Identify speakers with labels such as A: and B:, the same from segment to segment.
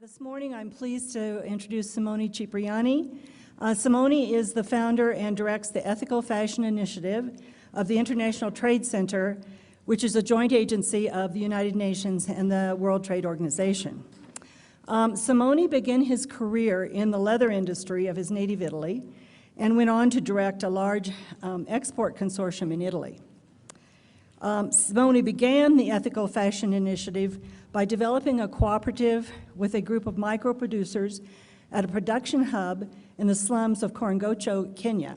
A: This morning, I'm pleased to introduce Simone Cipriani. Simone is the founder and directs the Ethical Fashion Initiative of the International Trade Center, which is a joint agency of the United Nations and the World Trade Organization. Simone began his career in the leather industry of his native Italy and went on to direct a large export consortium in Italy. Simone began the Ethical Fashion Initiative by developing a cooperative with a group of micro-producers at a production hub in the slums of Korongocho, Kenya.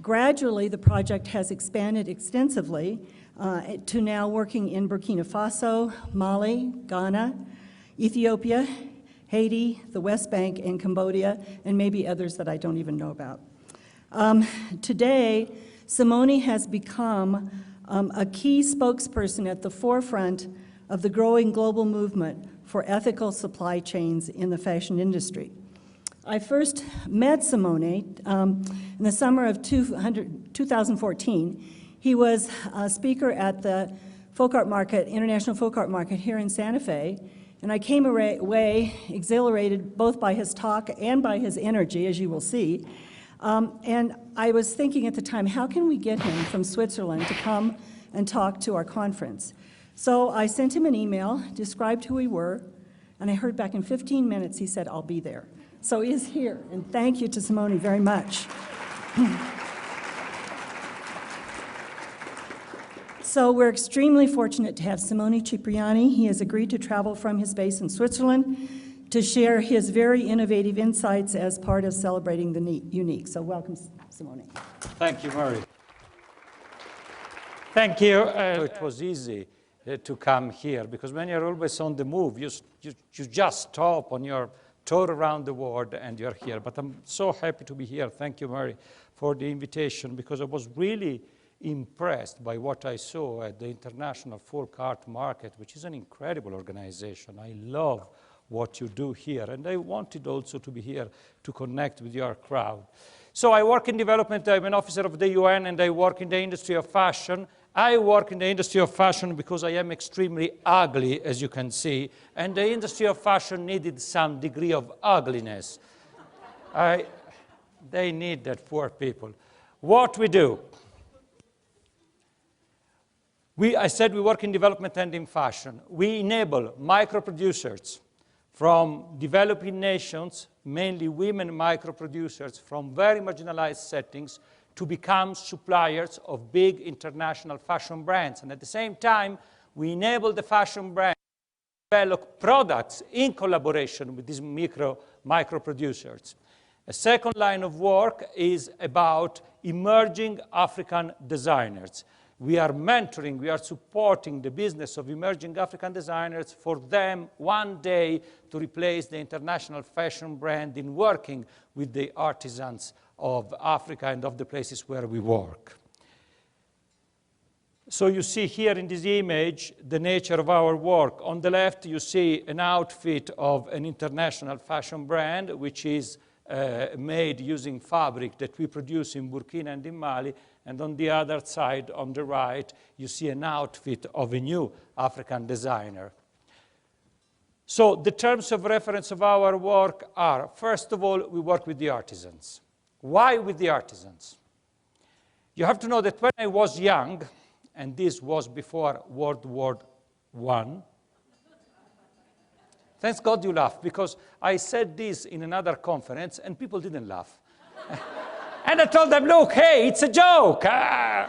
A: Gradually, the project has expanded extensively to now working in Burkina Faso, Mali, Ghana, Ethiopia, Haiti, the West Bank, and Cambodia, and maybe others that I don't even know about. Today, Simone has become a key spokesperson at the forefront of the growing global movement for ethical supply chains in the fashion industry. I first met Simone in the summer of 2014. He was a speaker at the Folk Art Market, International Folk Art Market here in Santa Fe, and I came away exhilarated both by his talk and by his energy, as you will see. And I was thinking at the time, how can we get him from Switzerland to come and talk to our conference? So I sent him an email, described who we were, and I heard back in 15 minutes he said, I'll be there. So he is here, and thank you to Simone very much. So we're extremely fortunate to have Simone Cipriani. He has agreed to travel from his base in Switzerland to share his very innovative insights as part of celebrating the unique. So welcome, Simone.
B: Thank you, Mary. Thank you. It was easy to come here because when you're always on the move, you just stop on your tour around the world and you're here. But I'm so happy to be here. Thank you, Mary, for the invitation because I was really impressed by what I saw at the International Folk Art Market, which is an incredible organization. I love what you do here, and I wanted also to be here to connect with your crowd. So I work in development, I'm an officer of the UN, and I work in the industry of fashion. I work in the industry of fashion because I am extremely ugly, as you can see, and the industry of fashion needed some degree of ugliness. They need that, poor people. What we do? I said we work in development and in fashion. We enable micro-producers from developing nations, mainly women micro-producers from very marginalized settings, to become suppliers of big international fashion brands. And at the same time, we enable the fashion brands to develop products in collaboration with these micro-producers. A second line of work is about emerging African designers. We are mentoring, we are supporting the business of emerging African designers for them one day to replace the international fashion brand in working with the artisans of Africa and of the places where we work. So you see here in this image the nature of our work. On the left, you see an outfit of an international fashion brand, which is made using fabric that we produce in Burkina and in Mali. And on the other side, on the right, you see an outfit of a new African designer. So the terms of reference of our work are, first of all, we work with the artisans. Why with the artisans? You have to know that when I was young, and this was before World War I, thanks God you laugh, because I said this in another conference and people didn't laugh. And I told them, look, hey, it's a joke. I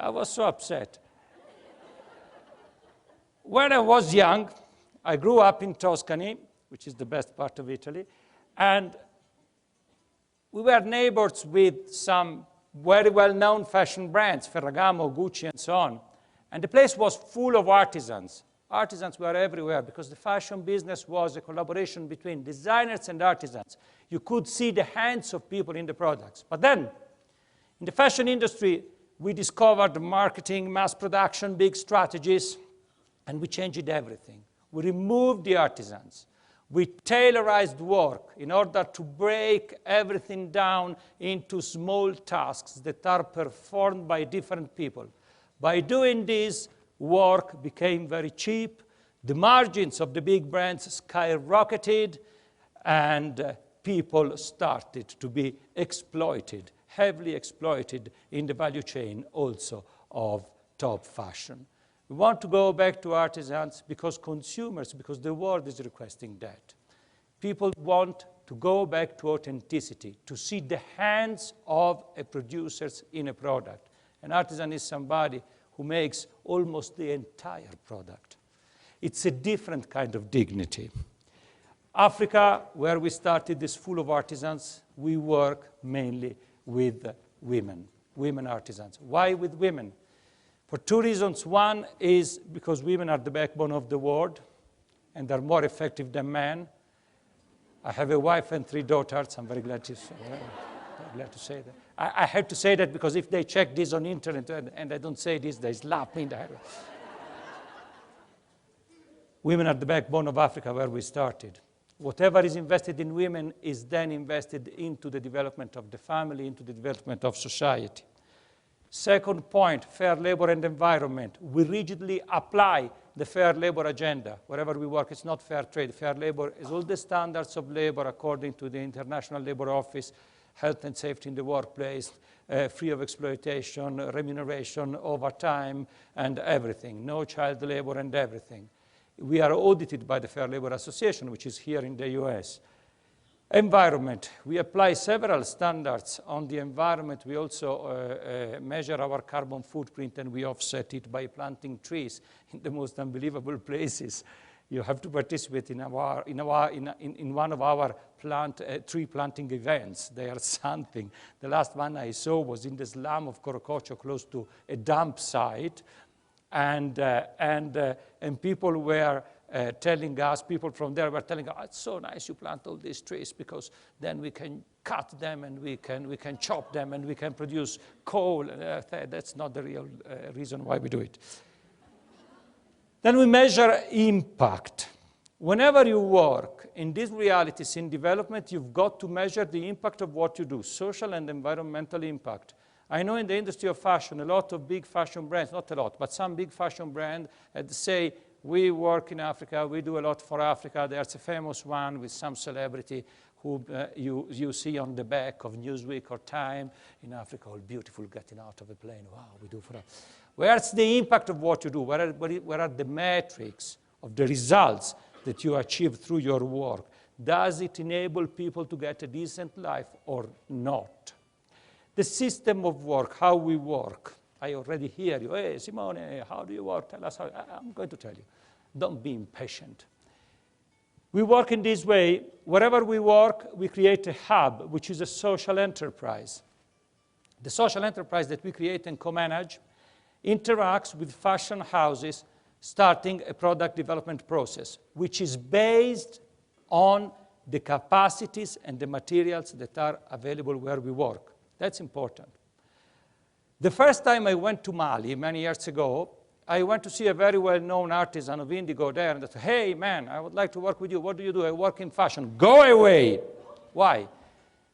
B: was so upset. When I was young, I grew up in Tuscany, which is the best part of Italy, and we were neighbors with some very well-known fashion brands, Ferragamo, Gucci, and so on. And the place was full of artisans. Artisans were everywhere because the fashion business was a collaboration between designers and artisans. You could see the hands of people in the products. But then, in the fashion industry, we discovered marketing, mass production, big strategies, and we changed everything. We removed the artisans. We tailorized work in order to break everything down into small tasks that are performed by different people. By doing this, work became very cheap, The margins of the big brands skyrocketed, and people started to be exploited, heavily exploited in the value chain also of top fashion. We want to go back to artisans because consumers, because the world is requesting that. People want to go back to authenticity, to see the hands of a producers in a product. An artisan is somebody who makes almost the entire product. It's a different kind of dignity. Africa, where we started, is full of artisans. We work mainly with women artisans. Why with women? For two reasons. One is because women are the backbone of the world and are more effective than men. I have a wife and 3 daughters. I'm very glad to say that. I had to say that because if they check this on internet and I don't say this, they slap me in the head. Women are the backbone of Africa, where we started. Whatever is invested in women is then invested into the development of the family, into the development of society. Second point, fair labor and environment. We rigidly apply the fair labor agenda. Wherever we work, it's not fair trade. Fair labor is all the standards of labor according to the International Labor Office, health and safety in the workplace, free of exploitation, remuneration, overtime, and everything. No child labor and everything. We are audited by the Fair Labor Association, which is here in the US. Environment. We apply several standards on the environment. We also measure our carbon footprint, and we offset it by planting trees in the most unbelievable places. You have to participate in one of our tree planting events. They are something. The last one I saw was in the slum of Corococho, close to a dump site, and people were telling us, people from there were telling us, oh, it's so nice you plant all these trees because then we can cut them and we can chop them and we can produce coal. That's not the real reason why we do it. Then we measure impact. Whenever you work in these realities in development, you've got to measure the impact of what you do, social and environmental impact. I know in the industry of fashion, a lot of big fashion brands, not a lot, but some big fashion brands say, we work in Africa, we do a lot for Africa. There's a famous one with some celebrity who you see on the back of Newsweek or Time in Africa, all beautiful, getting out of a plane. Wow, we do for us. Where's the impact of what you do? Where are the metrics of the results that you achieve through your work? Does it enable people to get a decent life or not? The system of work, how we work. I already hear you, hey, Simone, how do you work? Tell us how. I'm going to tell you. Don't be impatient. We work in this way. Wherever we work, we create a hub, which is a social enterprise. The social enterprise that we create and co-manage interacts with fashion houses, starting a product development process, which is based on the capacities and the materials that are available where we work. That's important. The first time I went to Mali, many years ago, I went to see a very well-known artisan of indigo there, and I said, hey, man, I would like to work with you. What do you do? I work in fashion. Go away. Why?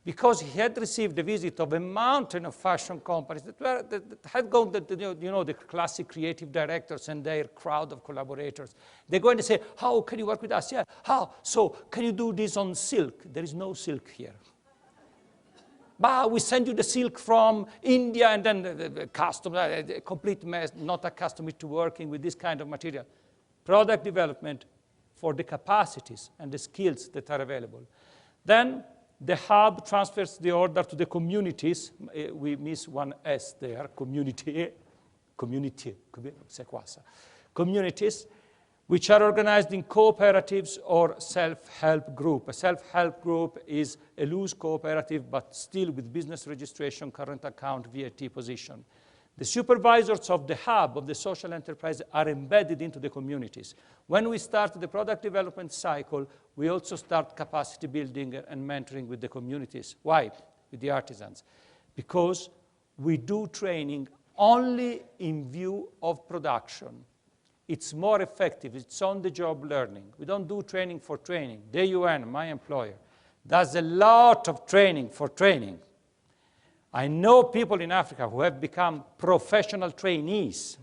B: Because he had received the visit of a mountain of fashion companies that had gone, the classic creative directors and their crowd of collaborators. They go and they say, how can you work with us? Yeah, how? So can you do this on silk? There is no silk here. But we send you the silk from India, and then the custom, a complete mess, not accustomed to working with this kind of material. Product development for the capacities and the skills that are available. Then the hub transfers the order to the communities. We miss one S there, communities, which are organized in cooperatives or self-help group. A self-help group is a loose cooperative, but still with business registration, current account, VAT position. The supervisors of the hub, of the social enterprise, are embedded into the communities. When we start the product development cycle, we also start capacity building and mentoring with the communities. Why? With the artisans. Because we do training only in view of production. It's more effective. It's on-the-job learning. We don't do training for training. The UN, my employer, does a lot of training for training. I know people in Africa who have become professional trainees.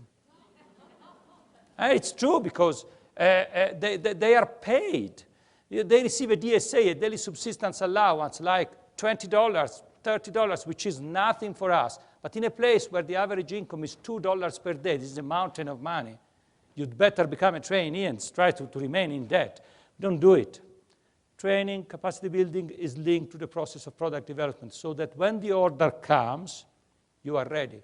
B: And it's true because They are paid. They receive a DSA, a daily subsistence allowance, like $20, $30, which is nothing for us. But in a place where the average income is $2 per day, this is a mountain of money. You'd better become a trainee and try to remain in debt. Don't do it. Training, capacity building is linked to the process of product development so that when the order comes, you are ready.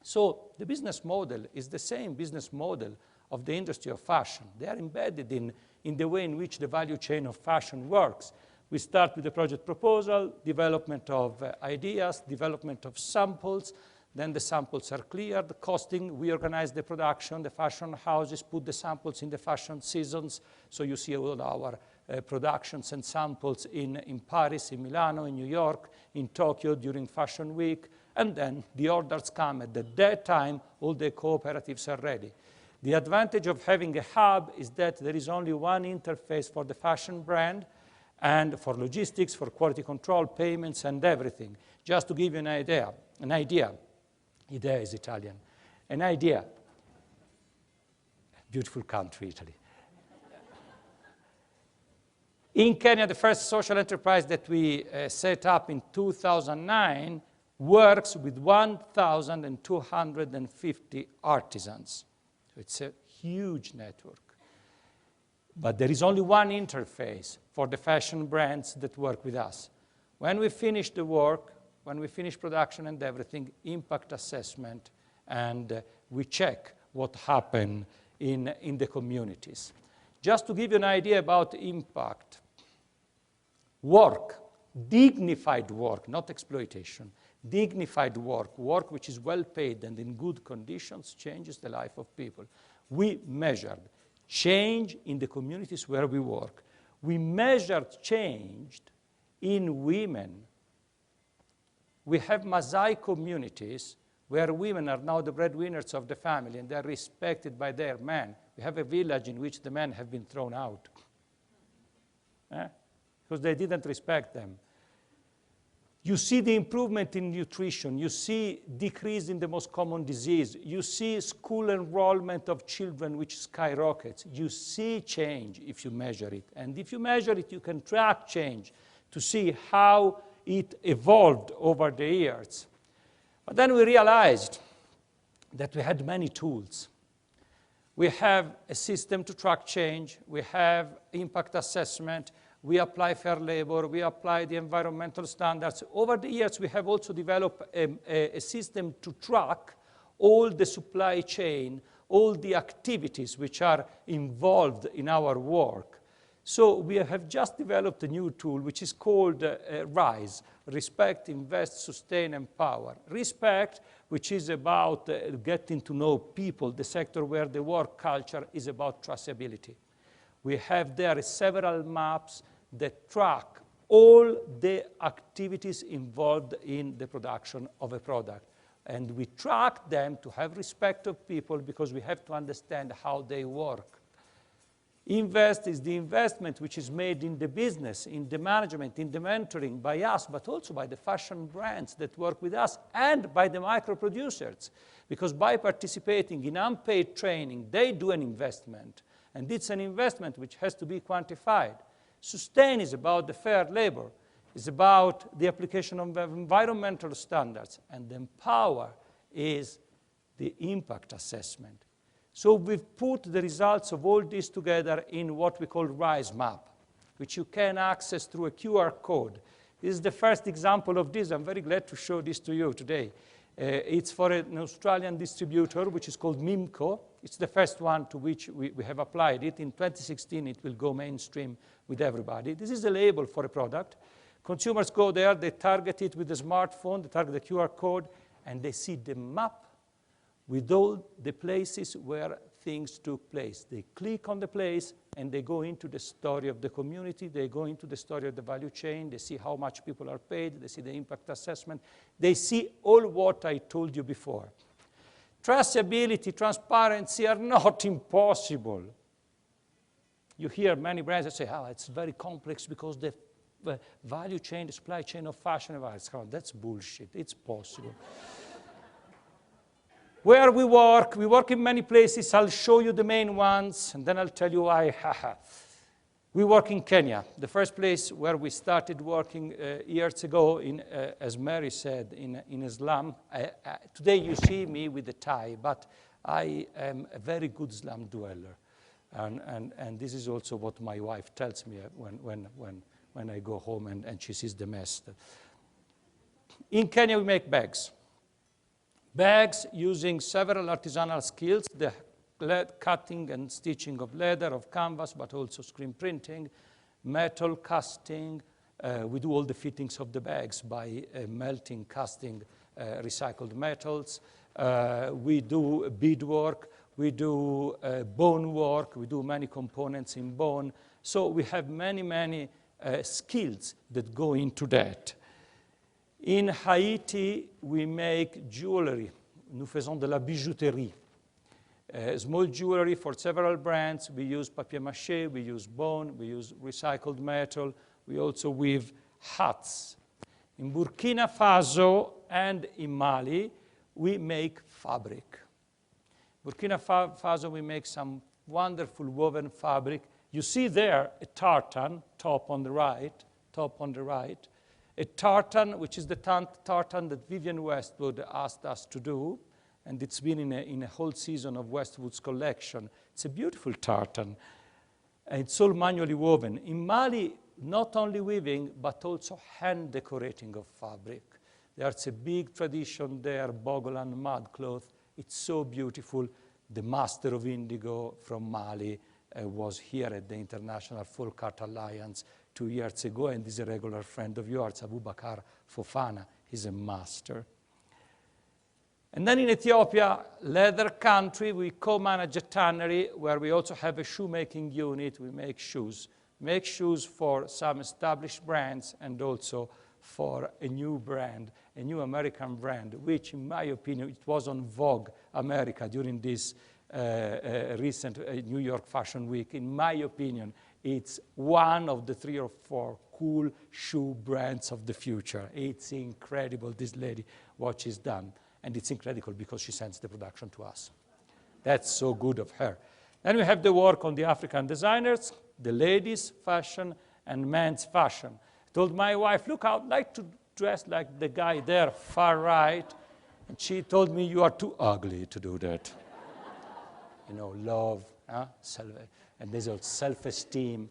B: So the business model is the same business model of the industry of fashion. They are embedded in the way in which the value chain of fashion works. We start with the project proposal, development of ideas, development of samples, then the samples are cleared, costing, we organize the production, the fashion houses put the samples in the fashion seasons, so you see all our productions and samples in Paris, in Milano, in New York, in Tokyo during Fashion Week, and then the orders come. At that time, all the cooperatives are ready. The advantage of having a hub is that there is only one interface for the fashion brand and for logistics, for quality control, payments, and everything. Just to give you an idea, idea is Italian, an idea, beautiful country, Italy. In Kenya, the first social enterprise that we set up in 2009 works with 1,250 artisans. So it's a huge network. But there is only one interface for the fashion brands that work with us. When we finish the work, when we finish production and everything, impact assessment, and we check what happened in the communities. Just to give you an idea about impact, work, dignified work, not exploitation, dignified work, work which is well paid and in good conditions changes the life of people. We measured change in the communities where we work. We measured change in women. We have Maasai communities where women are now the breadwinners of the family and they are respected by their men. We have a village in which the men have been thrown out because they didn't respect them. You see the improvement in nutrition. You see decrease in the most common disease. You see school enrollment of children which skyrockets. You see change if you measure it. And if you measure it, you can track change to see how it evolved over the years. But then we realized that we had many tools. We have a system to track change. We have impact assessment. We apply fair labor, we apply the environmental standards. Over the years, we have also developed a system to track all the supply chain, all the activities which are involved in our work. So we have just developed a new tool which is called RISE, Respect, Invest, Sustain, Empower. Respect, which is about getting to know people, the sector where the work culture is about traceability. We have there several maps that track all the activities involved in the production of a product. And we track them to have respect of people because we have to understand how they work. Invest is the investment which is made in the business, in the management, in the mentoring by us, but also by the fashion brands that work with us and by the micro producers. Because by participating in unpaid training, they do an investment. And it's an investment which has to be quantified. Sustain is about the fair labor. It's about the application of environmental standards. And Empower is the impact assessment. So we've put the results of all this together in what we call RISE map, which you can access through a QR code. This is the first example of this. I'm very glad to show this to you today. It's for an Australian distributor, which is called MIMCO. It's the first one to which we have applied it. In 2016, it will go mainstream with everybody. This is a label for a product. Consumers go there, they target it with a smartphone, they target the QR code, and they see the map with all the places where things took place. They click on the place, and they go into the story of the community. They go into the story of the value chain. They see how much people are paid. They see the impact assessment. They see all what I told you before. Traceability, transparency are not impossible. You hear many brands that say, oh, it's very complex because the value chain, the supply chain of fashion, that's bullshit. It's possible. Where we work in many places. I'll show you the main ones, and then I'll tell you why. We work in Kenya, the first place where we started working years ago, as Mary said, in a slum. Today you see me with a tie, but I am a very good slum dweller. And this is also what my wife tells me when I go home and she sees the mess. In Kenya, we make bags. Bags using several artisanal skills, the cutting and stitching of leather, of canvas, but also screen printing, metal casting. We do all the fittings of the bags by melting, casting recycled metals. We do beadwork. We do bone work. We do many components in bone. So we have many skills that go into that. In Haiti, we make jewelry. Nous faisons de la bijouterie. Small jewelry for several brands. We use papier-mâché, we use bone, we use recycled metal. We also weave hats. In Burkina Faso and in Mali, we make fabric. Burkina Faso, we make some wonderful woven fabric. You see there a tartan, top on the right. A tartan, which is the tartan that Vivienne Westwood asked us to do, and it's been in a whole season of Westwood's collection. It's a beautiful tartan, and it's all manually woven. In Mali, not only weaving, but also hand decorating of fabric. There's a big tradition there, Bogolan mud cloth. It's so beautiful. The master of indigo from Mali was here at the International Folk Art Alliance 2 years ago, and is a regular friend of yours, Abubakar Fofana. He's a master. And then in Ethiopia, leather country, we co-manage a tannery where we also have a shoemaking unit. We make shoes. Make shoes for some established brands and also for a new brand, a new American brand, which in my opinion, it was on Vogue America during this recent New York Fashion Week. In my opinion, it's one of the 3 or 4 cool shoe brands of the future. It's incredible, this lady, what she's done. And it's incredible because she sends the production to us. That's so good of her. Then we have the work on the African designers, the ladies' fashion, and men's fashion. I told my wife, look, I'd like to dress like the guy there, far right. And she told me, you are too ugly to do that. You know, love, and there's also self-esteem.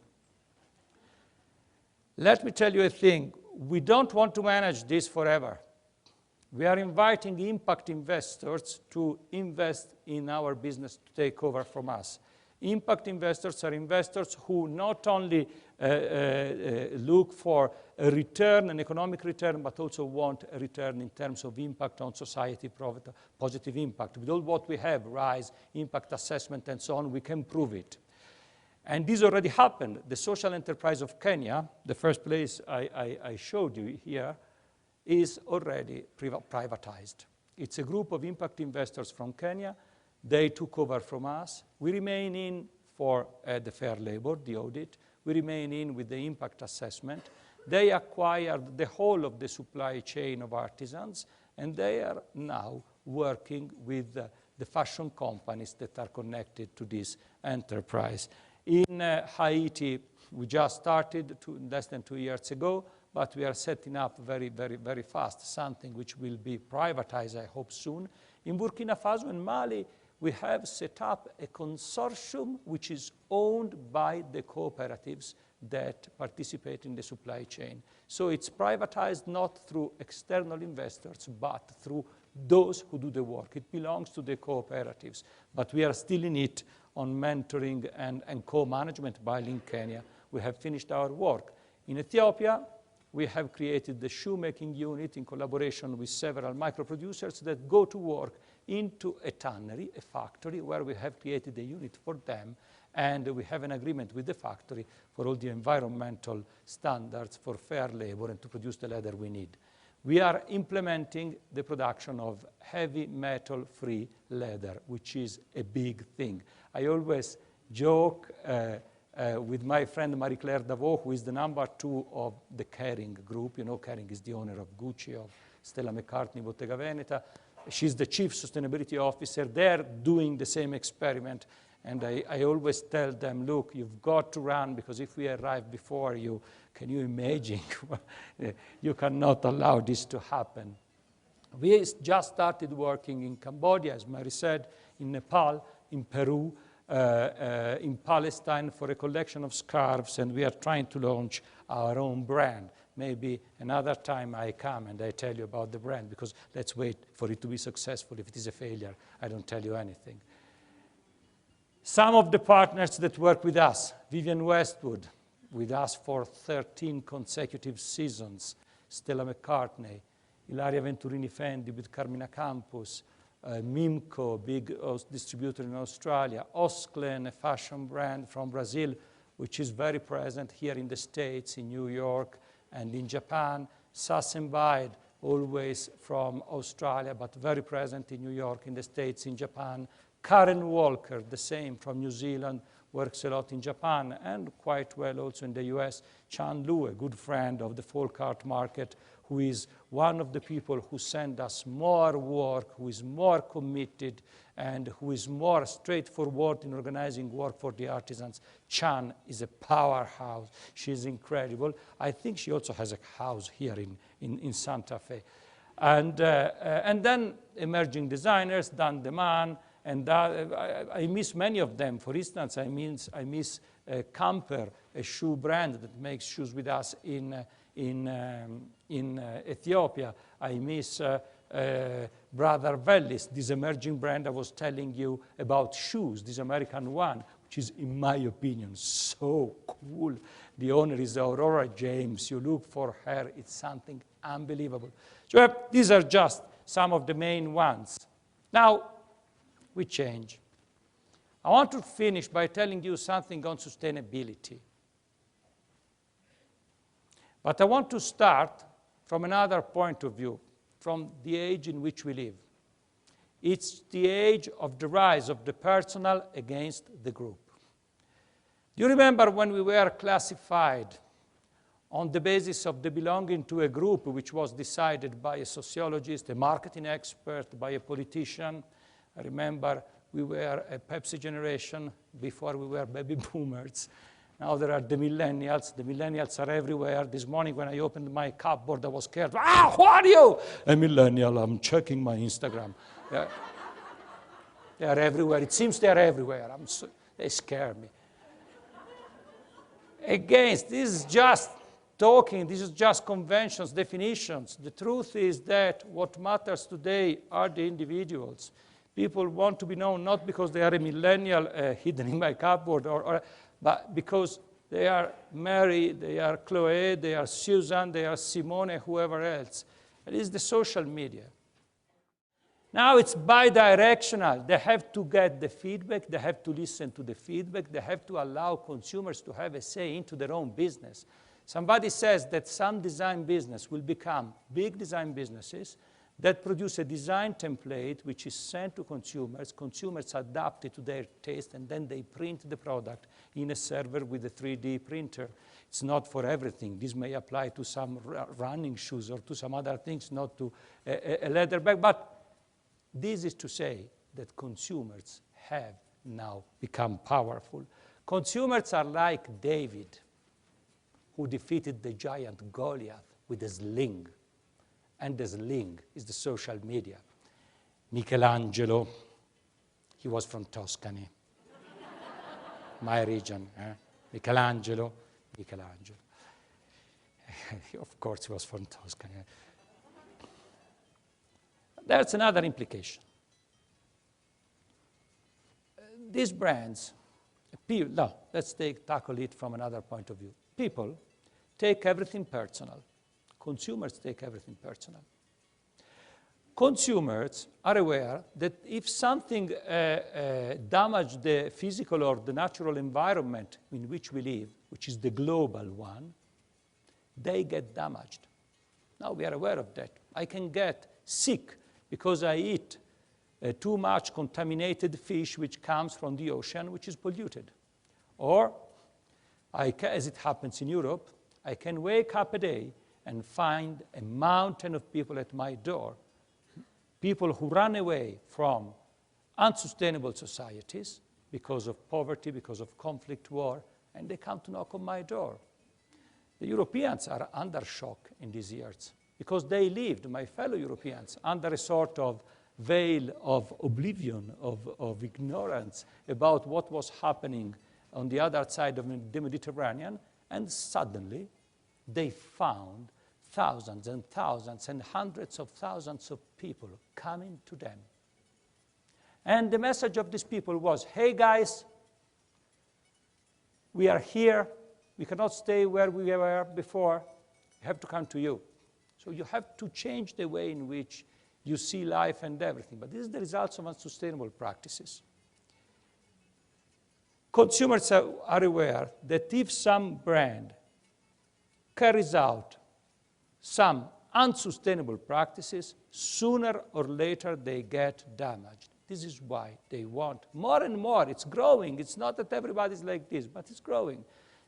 B: Let me tell you a thing. We don't want to manage this forever. We are inviting impact investors to invest in our business, to take over from us. Impact investors are investors who not only look for a return, an economic return, but also want a return in terms of impact on society, positive impact. With all what we have, RISE, impact assessment, and so on, we can prove it. And this already happened. The social enterprise of Kenya, the first place I showed you here, is already privatized. It's a group of impact investors from Kenya. They took over from us. We remain in for the fair labor, the audit. We remain in with the impact assessment. They acquired the whole of the supply chain of artisans, and they are now working with the fashion companies that are connected to this enterprise. In Haiti, we just started less than 2 years ago, but we are setting up very fast something which will be privatized, I hope, soon. In Burkina Faso and Mali, we have set up a consortium which is owned by the cooperatives that participate in the supply chain. So it's privatized not through external investors, but through those who do the work. It belongs to the cooperatives, but we are still in it on mentoring and co-management. While in Kenya, we have finished our work. In Ethiopia, we have created the shoemaking unit in collaboration with several micro-producers that go to work into a tannery, a factory, where we have created a unit for them, and we have an agreement with the factory for all the environmental standards for fair labor and to produce the leather we need. We are implementing the production of heavy metal-free leather, which is a big thing. I always joke with my friend Marie-Claire Davot, who is the #2 of the Kering group. You know, Kering is the owner of Gucci, of Stella McCartney, Bottega Veneta. She's the chief sustainability officer. They're doing the same experiment. And I always tell them, look, you've got to run, because if we arrive before you, can you imagine? You cannot allow this to happen. We just started working in Cambodia, as Mary said, in Nepal, in Peru, in Palestine for a collection of scarves, and we are trying to launch our own brand. Maybe another time I come and I tell you about the brand, because let's wait for it to be successful. If it is a failure, I don't tell you anything. Some of the partners that work with us, Vivienne Westwood, with us for 13 consecutive seasons, Stella McCartney, Ilaria Venturini Fendi with Carmina Campus, Mimco, big distributor in Australia, Osklen, a fashion brand from Brazil, which is very present here in the States, in New York and in Japan, Sass & Bide, always from Australia, but very present in New York, in the States, in Japan, Karen Walker, the same, from New Zealand, works a lot in Japan and quite well also in the US. Chan Lu, a good friend of the folk art market, who is one of the people who send us more work, who is more committed, and who is more straightforward in organizing work for the artisans. Chan is a powerhouse. She's incredible. I think she also has a house here in Santa Fe. And then emerging designers, Dan Deman, and I miss many of them. For instance, I miss Camper, a shoe brand that makes shoes with us in Ethiopia. I miss Brother Vellis, this emerging brand I was telling you about shoes, this American one, which is, in my opinion, so cool. The owner is Aurora James. You look for her, it's something unbelievable. So these are just some of the main ones. Now, we change. I want to finish by telling you something on sustainability. But I want to start from another point of view, from the age in which we live. It's the age of the rise of the personal against the group. Do you remember when we were classified on the basis of the belonging to a group which was decided by a sociologist, a marketing expert, by a politician? I remember we were a Pepsi generation before we were baby boomers. Now there are the millennials. The millennials are everywhere. This morning when I opened my cupboard, I was scared. Ah, who are you? A millennial. I'm checking my Instagram. They are everywhere. It seems they are everywhere. They scare me. Against, this is just talking. This is just conventions, definitions. The truth is that what matters today are the individuals. People want to be known not because they are a millennial hidden in my cupboard, but because they are Mary, they are Chloe, they are Susan, they are Simone, whoever else. It is the social media. Now it's bi-directional. They have to get the feedback. They have to listen to the feedback. They have to allow consumers to have a say into their own business. Somebody says that some design business will become big design businesses that produce a design template which is sent to consumers. Consumers adapt it to their taste, and then they print the product in a server with a 3D printer. It's not for everything. This may apply to some running shoes or to some other things, not to a leather bag. But this is to say that consumers have now become powerful. Consumers are like David, who defeated the giant Goliath with a sling. And the sling is the social media. Michelangelo, he was from Tuscany, my region. Michelangelo. Of course, he was from Tuscany. There's another implication. These brands, let's tackle it from another point of view. People take everything personal. Consumers take everything personal. Consumers are aware that if something damages the physical or the natural environment in which we live, which is the global one, they get damaged. Now we are aware of that. I can get sick because I eat too much contaminated fish which comes from the ocean, which is polluted. Or, as it happens in Europe, I can wake up a day and find a mountain of people at my door people who run away from unsustainable societies because of poverty, because of conflict, war, and they come to knock on my door. The Europeans are under shock in these years because they lived, my fellow Europeans, under a sort of veil of oblivion, of ignorance about what was happening on the other side of the Mediterranean, and suddenly they found thousands and thousands and hundreds of thousands of people coming to them. And the message of these people was, hey guys, we are here, we cannot stay where we were before, we have to come to you. So you have to change the way in which you see life and everything. But this is the result of unsustainable practices. Consumers are aware that if some brand carries out some unsustainable practices, sooner or later they get damaged. This is why they want more and more. It's growing. It's not that everybody's like this, but it's growing.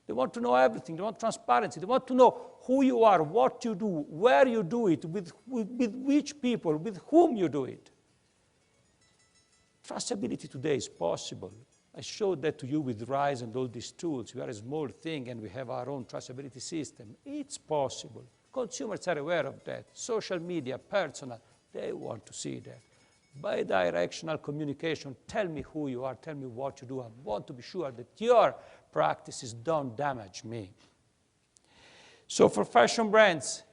B: They want to know everything. They want transparency. They want to know who you are, what you do, where you do it, with which people, with whom you do it. Traceability today is possible. I showed that to you with RISE and all these tools. We are a small thing and we have our own traceability system. It's possible. Consumers are aware of that. Social media, personal, they want to see that. Bi-directional communication, tell me who you are, tell me what you do. I want to be sure that your practices don't damage me. So for fashion brands,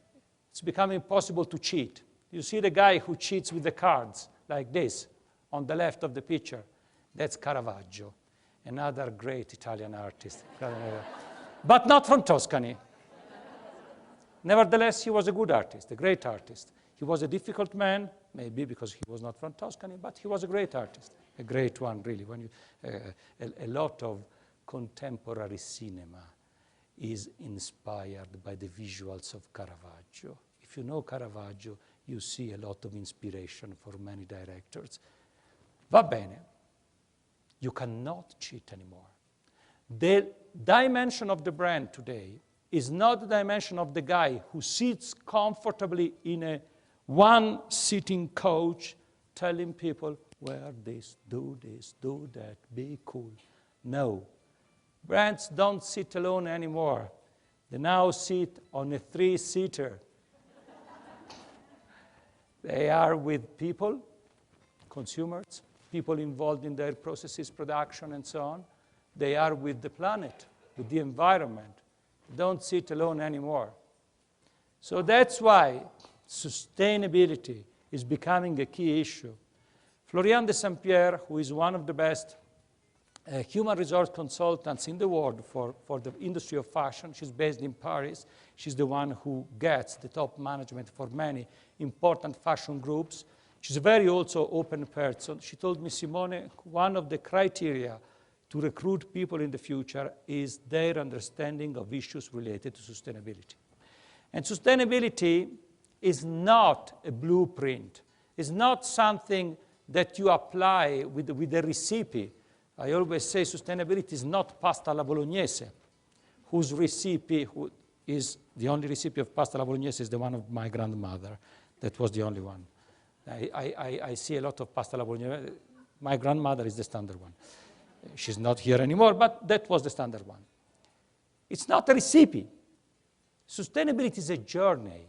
B: it's becoming possible to cheat. You see the guy who cheats with the cards, like this, on the left of the picture. That's Caravaggio, another great Italian artist. But not from Tuscany. Nevertheless, he was a good artist, a great artist. He was a difficult man, maybe because he was not from Tuscany, but he was a great artist, a great one, really. When a lot of contemporary cinema is inspired by the visuals of Caravaggio. If you know Caravaggio, you see a lot of inspiration for many directors. Va bene. You cannot cheat anymore. The dimension of the brand today is not the dimension of the guy who sits comfortably in a one-sitting coach telling people, wear this, do that, be cool. No. Brands don't sit alone anymore. They now sit on a three-seater. They are with people, consumers, people involved in their processes, production, and so on. They are with the planet, with the environment. They don't sit alone anymore. So that's why sustainability is becoming a key issue. Floriane de Saint-Pierre, who is one of the best human resource consultants in the world for the industry of fashion, she's based in Paris. She's the one who gets the top management for many important fashion groups. She's a very also open person. She told me, Simone, one of the criteria to recruit people in the future is their understanding of issues related to sustainability. And sustainability is not a blueprint. It's not something that you apply with a recipe. I always say sustainability is not pasta alla bolognese, whose recipe is the only recipe of pasta alla bolognese is the one of my grandmother. That was the only one. I see a lot of pasta alla bolognese. My grandmother is the standard one. She's not here anymore, but that was the standard one. It's not a recipe. Sustainability is a journey.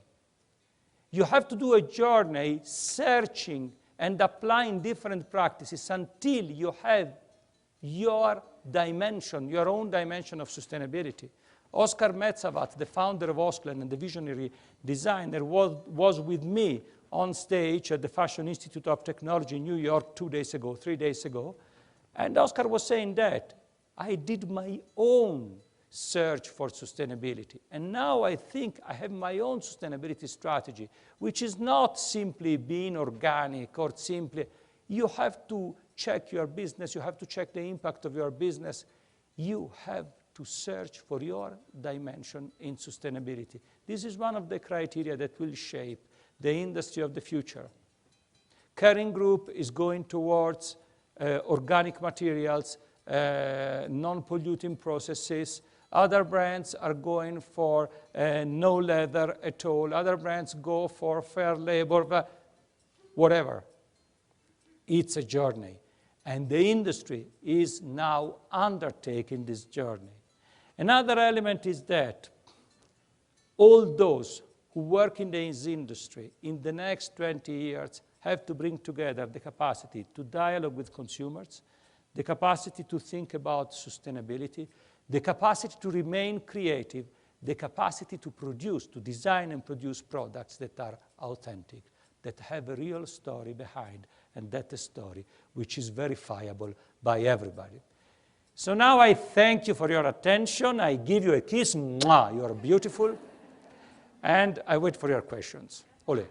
B: You have to do a journey searching and applying different practices until you have your dimension, your own dimension of sustainability. Oscar Metzavat, the founder of Osklen and the visionary designer, was with me on stage at the Fashion Institute of Technology in New York 3 days ago. And Oscar was saying that I did my own search for sustainability. And now I think I have my own sustainability strategy, which is not simply being organic or simply, you have to check your business, you have to check the impact of your business. You have to search for your dimension in sustainability. This is one of the criteria that will shape the industry of the future. Kering Group is going towards organic materials, non-polluting processes. Other brands are going for no leather at all. Other brands go for fair labor. But whatever. It's a journey. And the industry is now undertaking this journey. Another element is that all those who work in this industry in the next 20 years have to bring together the capacity to dialogue with consumers, the capacity to think about sustainability, the capacity to remain creative, the capacity to produce, to design and produce products that are authentic, that have a real story behind, and that a story which is verifiable by everybody. So now I thank you for your attention. I give you a kiss. Mwah, you're beautiful. And I wait for your questions. Ole.